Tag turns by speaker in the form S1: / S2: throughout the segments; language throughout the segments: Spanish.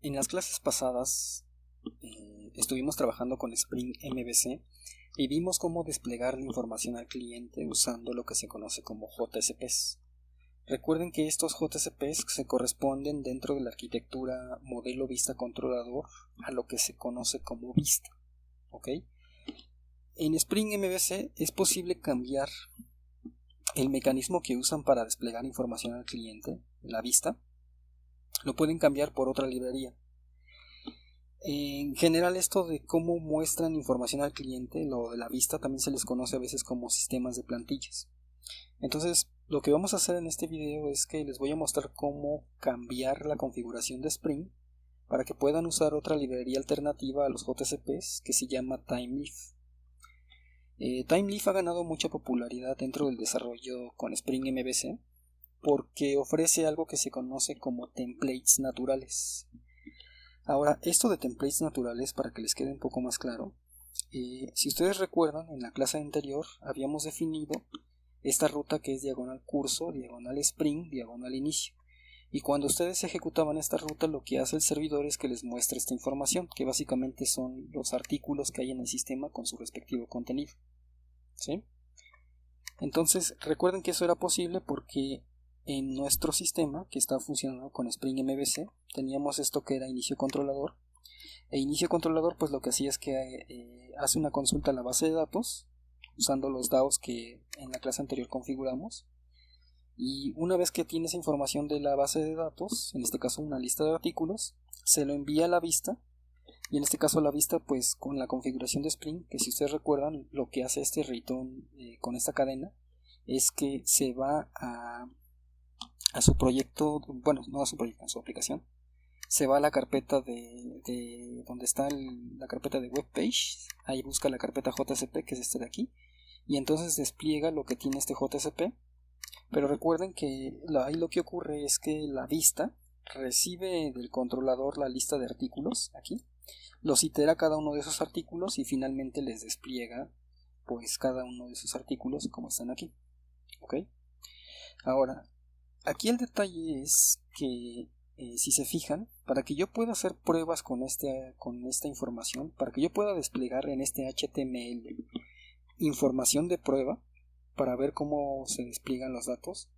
S1: En las clases pasadas estuvimos trabajando con Spring MVC y vimos cómo desplegar la información al cliente usando lo que se conoce como JSPs. Recuerden que estos JSPs se corresponden dentro de la arquitectura modelo vista controlador a lo que se conoce como vista. ¿Ok? En Spring MVC es posible cambiar el mecanismo que usan para desplegar información al cliente, la vista, lo pueden cambiar por otra librería. En general, esto de cómo muestran información al cliente, lo de la vista, también se les conoce a veces como sistemas de plantillas. Entonces, lo que vamos a hacer en este video es que les voy a mostrar cómo cambiar la configuración de Spring para que puedan usar otra librería alternativa a los JSPs que se llama TimeLeaf. TimeLeaf ha ganado mucha popularidad dentro del desarrollo con Spring MVC porque ofrece algo que se conoce como templates naturales. Ahora, esto de templates naturales, para que les quede un poco más claro, si ustedes recuerdan, en la clase anterior habíamos definido esta ruta que es diagonal curso, diagonal spring, diagonal inicio. Y cuando ustedes ejecutaban esta ruta, lo que hace el servidor es que les muestra esta información, que básicamente son los artículos que hay en el sistema con su respectivo contenido. ¿Sí? Entonces, recuerden que eso era posible porque en nuestro sistema, que está funcionando con Spring MVC, teníamos esto que era inicio controlador. E inicio controlador, pues lo que hacía es que hace una consulta a la base de datos, usando los DAOs que en la clase anterior configuramos. Y una vez que tiene esa información de la base de datos, en este caso una lista de artículos, se lo envía a la vista. Y en este caso la vista, pues con la configuración de Spring, que si ustedes recuerdan, lo que hace este return con esta cadena es que se va a su proyecto, bueno, no a su proyecto, a su aplicación, se va a la carpeta de donde está la carpeta de webpage, ahí busca la carpeta JSP, que es esta de aquí, y entonces despliega lo que tiene este JSP. Pero recuerden que ahí lo que ocurre es que la vista recibe del controlador la lista de artículos aquí, los itera cada uno de esos artículos y finalmente les despliega pues cada uno de esos artículos como están aquí. ¿Ok? Ahora, aquí el detalle es que si se fijan, para que yo pueda hacer pruebas con esta información, para que yo pueda desplegar en este HTML información de prueba, para ver cómo se despliegan los datos,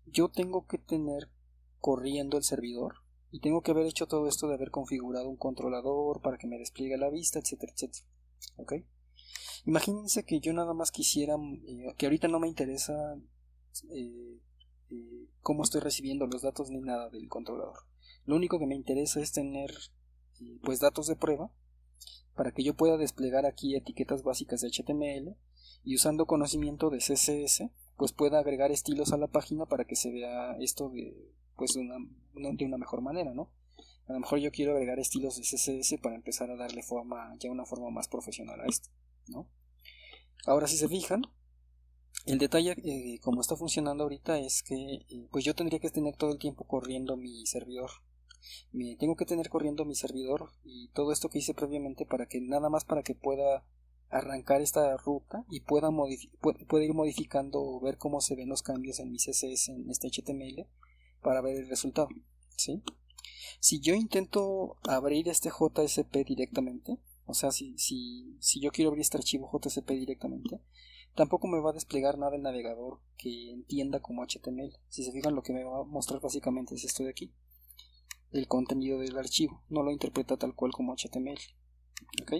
S1: yo tengo que tener corriendo el servidor y tengo que haber hecho todo esto de haber configurado un controlador para que me despliegue la vista, etcétera, etcétera. ¿Ok? Imagínense que yo nada más quisiera, que ahorita no me interesa cómo estoy recibiendo los datos ni nada del controlador. Lo único que me interesa es tener pues datos de prueba para que yo pueda desplegar aquí etiquetas básicas de HTML y usando conocimiento de CSS pues pueda agregar estilos a la página para que se vea esto pues de una mejor manera, ¿no? A lo mejor yo quiero agregar estilos de CSS para empezar a darle una forma más profesional a esto, ¿no? Ahora si se fijan, el detalle como está funcionando ahorita es que pues yo tendría que tener todo el tiempo corriendo mi servidor. Me tengo que tener corriendo mi servidor y todo esto que hice previamente para que nada más para que pueda arrancar esta ruta y pueda ir modificando o ver cómo se ven los cambios en mi CSS en este HTML para ver el resultado, ¿sí? Si yo intento abrir este JSP directamente, o sea, si yo quiero abrir este archivo JSP directamente, tampoco me va a desplegar nada el navegador que entienda como HTML. Si se fijan, lo que me va a mostrar básicamente es esto de aquí, el contenido del archivo, no lo interpreta tal cual como HTML. ¿Ok?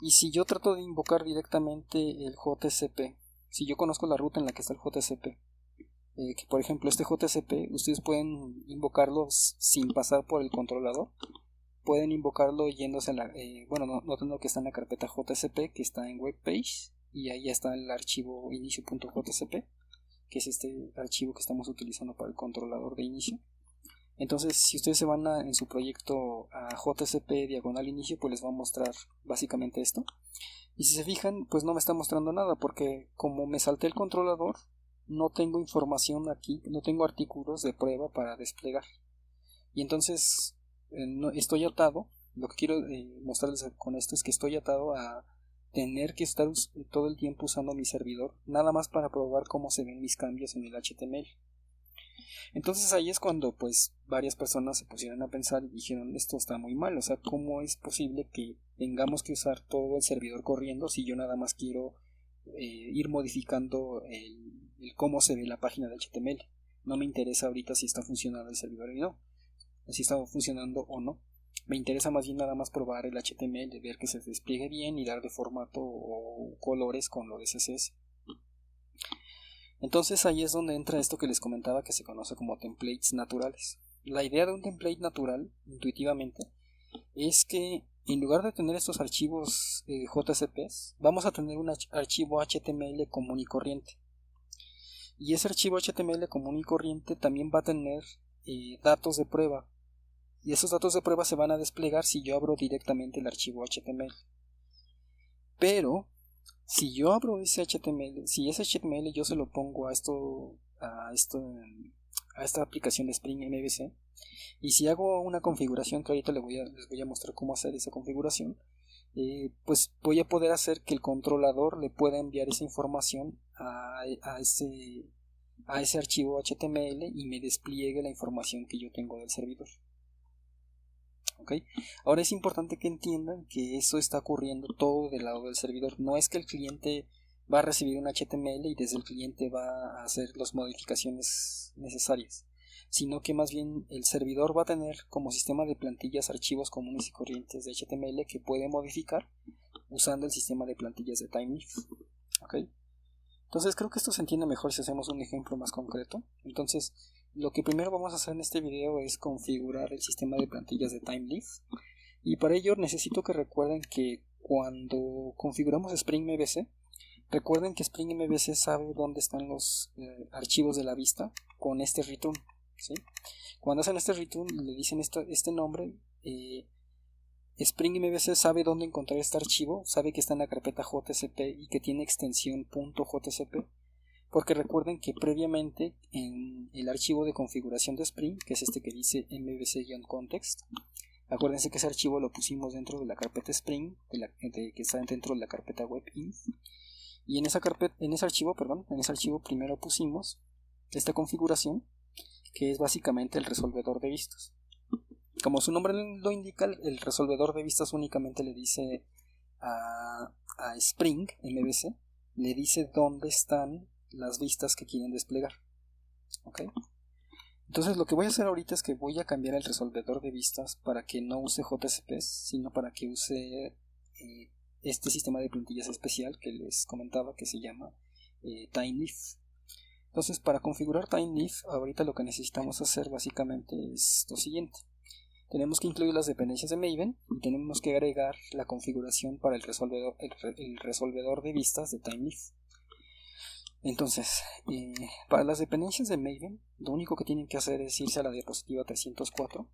S1: Y si yo trato de invocar directamente el JSP, si yo conozco la ruta en la que está el JSP, que por ejemplo este JSP ustedes pueden invocarlo sin pasar por el controlador, pueden invocarlo yéndose a notando que está en la carpeta JSP que está en webpage y ahí está el archivo inicio.jsp, que es este archivo que estamos utilizando para el controlador de inicio. Entonces, si ustedes se van en su proyecto a JSP diagonal inicio, pues les va a mostrar básicamente esto. Y si se fijan, pues no me está mostrando nada porque como me salté el controlador, no tengo información aquí, no tengo artículos de prueba para desplegar. Y entonces estoy atado, lo que quiero mostrarles con esto es que estoy atado a tener que estar todo el tiempo usando mi servidor, nada más para probar cómo se ven mis cambios en el HTML. Entonces ahí es cuando pues varias personas se pusieron a pensar y dijeron, esto está muy mal, o sea, ¿cómo es posible que tengamos que usar todo el servidor corriendo si yo nada más quiero ir modificando el cómo se ve la página de HTML? No me interesa ahorita si está funcionando el servidor o no, si está funcionando o no. Me interesa más bien nada más probar el HTML, ver que se despliegue bien y darle formato o colores con lo de CSS. Entonces ahí es donde entra esto que les comentaba que se conoce como templates naturales. La idea de un template natural, intuitivamente, es que en lugar de tener estos archivos JSPs, vamos a tener un archivo HTML común y corriente. Y ese archivo HTML común y corriente también va a tener datos de prueba. Y esos datos de prueba se van a desplegar si yo abro directamente el archivo HTML. Pero si yo abro ese HTML, si ese HTML yo se lo pongo a esta aplicación de Spring MVC, y si hago una configuración que ahorita les voy a mostrar cómo hacer esa configuración, pues voy a poder hacer que el controlador le pueda enviar esa información a ese archivo HTML y me despliegue la información que yo tengo del servidor. ¿Okay? Ahora es importante que entiendan que eso está ocurriendo todo del lado del servidor. No es que el cliente va a recibir un HTML y desde el cliente va a hacer las modificaciones necesarias, sino que más bien el servidor va a tener como sistema de plantillas archivos comunes y corrientes de HTML que puede modificar usando el sistema de plantillas de TimeLeaf. ¿Okay? Entonces creo que esto se entiende mejor si hacemos un ejemplo más concreto. Entonces lo que primero vamos a hacer en este video es configurar el sistema de plantillas de TimeLeaf, y para ello necesito que recuerden que cuando configuramos Spring MVC, recuerden que Spring MVC sabe dónde están los archivos de la vista con este return, ¿sí? Cuando hacen este return y le dicen este nombre, Spring MVC sabe dónde encontrar este archivo, sabe que está en la carpeta JSP y que tiene extensión .jsp, porque recuerden que previamente en el archivo de configuración de Spring, que es este que dice mvc-context, acuérdense que ese archivo lo pusimos dentro de la carpeta Spring, que está dentro de la carpeta webinf, y en ese archivo primero pusimos esta configuración, que es básicamente el resolvedor de vistas. Como su nombre lo indica, el resolvedor de vistas únicamente le dice a Spring MVC, le dice dónde están las vistas que quieren desplegar. ¿Okay? Entonces lo que voy a hacer ahorita es que voy a cambiar el resolvedor de vistas para que no use JSPs, sino para que use este sistema de plantillas especial que les comentaba, que se llama TimeLeaf. Entonces para configurar TimeLeaf ahorita lo que necesitamos hacer básicamente es lo siguiente. Tenemos que incluir las dependencias de Maven y tenemos que agregar la configuración para el resolvedor de vistas de TimeLeaf. Entonces, para las dependencias de Maven, lo único que tienen que hacer es irse a la diapositiva 304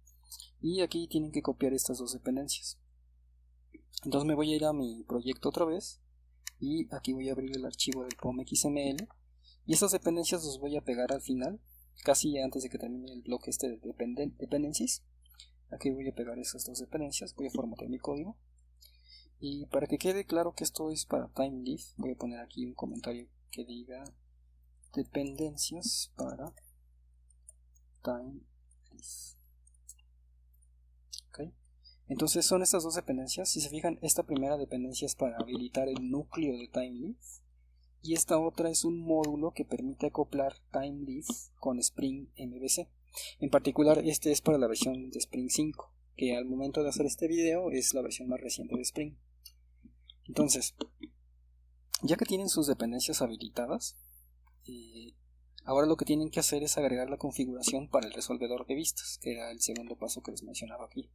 S1: y aquí tienen que copiar estas dos dependencias. Entonces me voy a ir a mi proyecto otra vez y aquí voy a abrir el archivo del POM.xml y estas dependencias los voy a pegar al final, casi antes de que termine el bloque de dependencies. Aquí voy a pegar esas dos dependencias, voy a formatear mi código y para que quede claro que esto es para TimeLeaf, voy a poner aquí un comentario que diga dependencias para TimeLeaf. ¿Okay? Entonces son estas dos dependencias. Si se fijan, esta primera dependencia es para habilitar el núcleo de TimeLeaf y esta otra es un módulo que permite acoplar TimeLeaf con Spring MVC. En particular este es para la versión de Spring 5, que al momento de hacer este video es la versión más reciente de Spring. Entonces, ya que tienen sus dependencias habilitadas, ahora lo que tienen que hacer es agregar la configuración para el resolvedor de vistas, que era el segundo paso que les mencionaba aquí.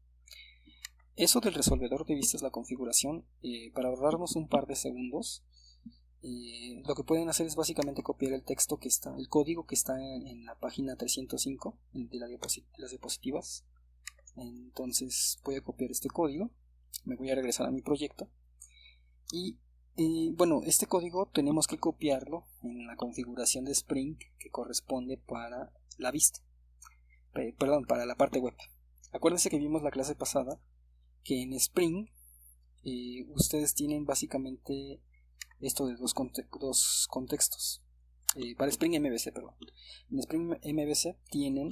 S1: Eso del resolvedor de vistas, la configuración, para ahorrarnos un par de segundos, lo que pueden hacer es básicamente copiar el código que está en la página 305 de las diapositivas. Entonces voy a copiar este código, me voy a regresar a mi proyecto y bueno, este código tenemos que copiarlo en la configuración de Spring que corresponde para la vista, para la parte web. Acuérdense que vimos la clase pasada que en Spring ustedes tienen básicamente esto de dos contextos. para Spring MVC, perdón. En Spring MVC tienen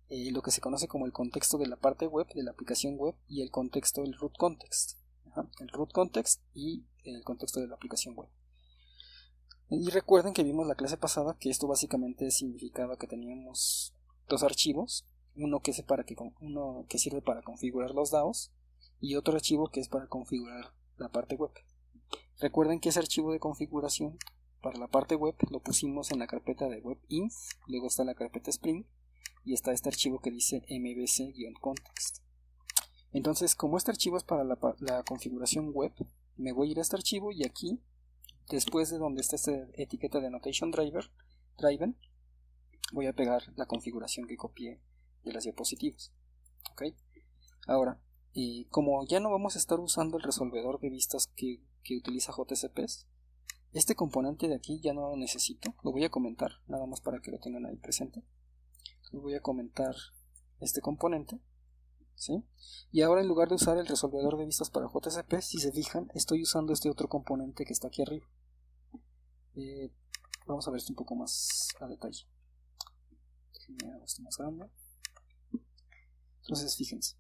S1: lo que se conoce como el contexto de la parte web, de la aplicación web, y el contexto del root context. El root context y el contexto de la aplicación web. Y recuerden que vimos la clase pasada que esto básicamente significaba que teníamos dos archivos, uno que sirve para configurar los DAOs y otro archivo que es para configurar la parte web. Recuerden que ese archivo de configuración para la parte web lo pusimos en la carpeta de webinf, luego está la carpeta Spring y está este archivo que dice mbc-context. Entonces, como este archivo es para la configuración web, me voy a ir a este archivo y aquí, después de donde está esta etiqueta de Annotation Driven, voy a pegar la configuración que copié de las diapositivas. ¿Okay? Ahora, como ya no vamos a estar usando el resolvedor de vistas que utiliza JCPs, este componente de aquí ya no lo necesito, lo voy a comentar, nada más para que lo tengan ahí presente. Voy a comentar este componente, ¿sí? Y ahora en lugar de usar el resolvedor de vistas para JCP, si se fijan, estoy usando este otro componente que está aquí arriba. Vamos a ver esto un poco más a detalle. Déjenme hacer esto más grande. Entonces, fíjense.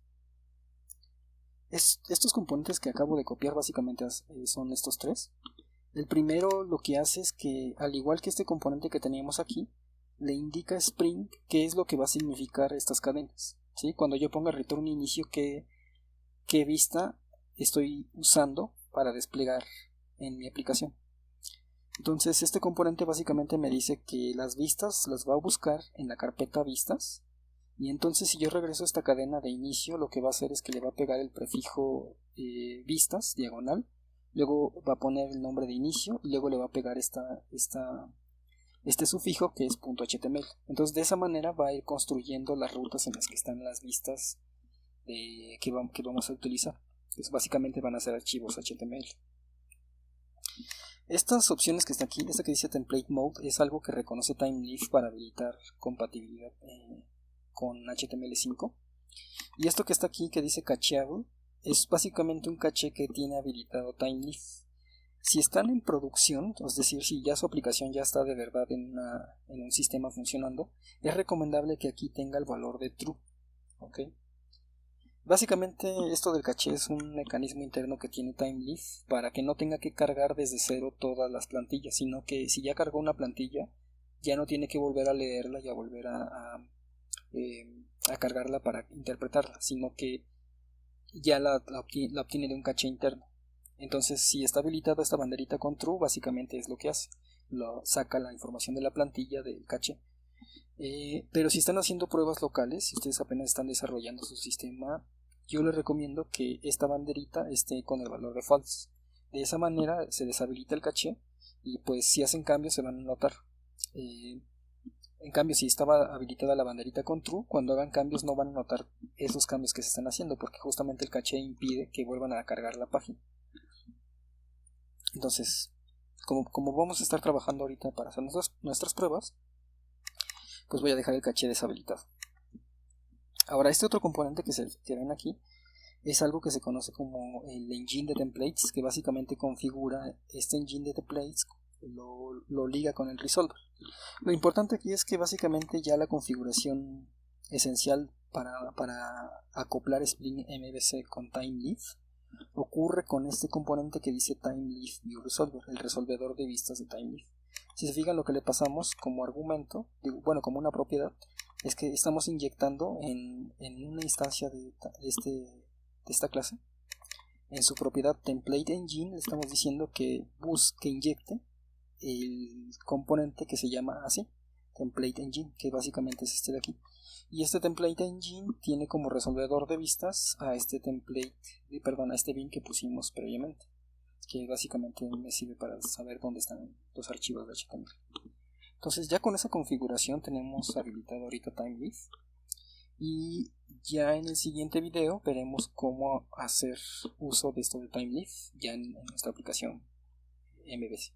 S1: Estos componentes que acabo de copiar básicamente son estos tres. El primero lo que hace es que, al igual que este componente que teníamos aquí, le indica a Spring qué es lo que va a significar estas cadenas, ¿sí? Cuando yo ponga return inicio, qué vista estoy usando para desplegar en mi aplicación. Entonces este componente básicamente me dice que las vistas las va a buscar en la carpeta vistas, y entonces si yo regreso a esta cadena de inicio, lo que va a hacer es que le va a pegar el prefijo vistas, diagonal, luego va a poner el nombre de inicio y luego le va a pegar este sufijo que es .html. Entonces de esa manera va a ir construyendo las rutas en las que están las vistas que vamos a utilizar. Entonces básicamente van a ser archivos HTML. Estas opciones que está aquí, esta que dice Template Mode, es algo que reconoce TimeLeaf para habilitar compatibilidad con HTML5. Y esto que está aquí que dice Cacheable es básicamente un caché que tiene habilitado TimeLeaf. Si están en producción, es decir, si ya su aplicación ya está de verdad en un sistema funcionando, es recomendable que aquí tenga el valor de true. ¿Okay? Básicamente esto del caché es un mecanismo interno que tiene TimeLeaf para que no tenga que cargar desde cero todas las plantillas, sino que si ya cargó una plantilla, ya no tiene que volver a leerla y a volver a cargarla para interpretarla, sino que ya la obtiene de un caché interno. Entonces, si está habilitada esta banderita con true, básicamente es lo que hace. Saca la información de la plantilla del caché. Pero si están haciendo pruebas locales, si ustedes apenas están desarrollando su sistema, yo les recomiendo que esta banderita esté con el valor de false. De esa manera se deshabilita el caché y pues si hacen cambios se van a notar. En cambio, si estaba habilitada la banderita con true, cuando hagan cambios no van a notar esos cambios que se están haciendo, porque justamente el caché impide que vuelvan a cargar la página. Entonces, como vamos a estar trabajando ahorita para hacer nuestras pruebas, pues voy a dejar el caché deshabilitado. Ahora, este otro componente que ven aquí es algo que se conoce como el engine de templates, que básicamente configura este engine de templates, lo liga con el resolver. Lo importante aquí es que básicamente ya la configuración esencial para acoplar Spring MVC con TimeLeaf ocurre con este componente que dice TimeLeaf ViewResolver, el resolvedor de vistas de TimeLeaf. Si se fijan, lo que le pasamos como argumento, como una propiedad, es que estamos inyectando en una instancia de esta clase, en su propiedad Template Engine, le estamos diciendo que inyecte el componente que se llama así, Template Engine, que básicamente es este de aquí. Y este Template Engine tiene como resolvedor de vistas a este bin que pusimos previamente, que básicamente me sirve para saber dónde están los archivos de HTML. Entonces ya con esa configuración tenemos habilitado ahorita TimeLeaf, y ya en el siguiente video veremos cómo hacer uso de esto de TimeLeaf ya en nuestra aplicación MVC.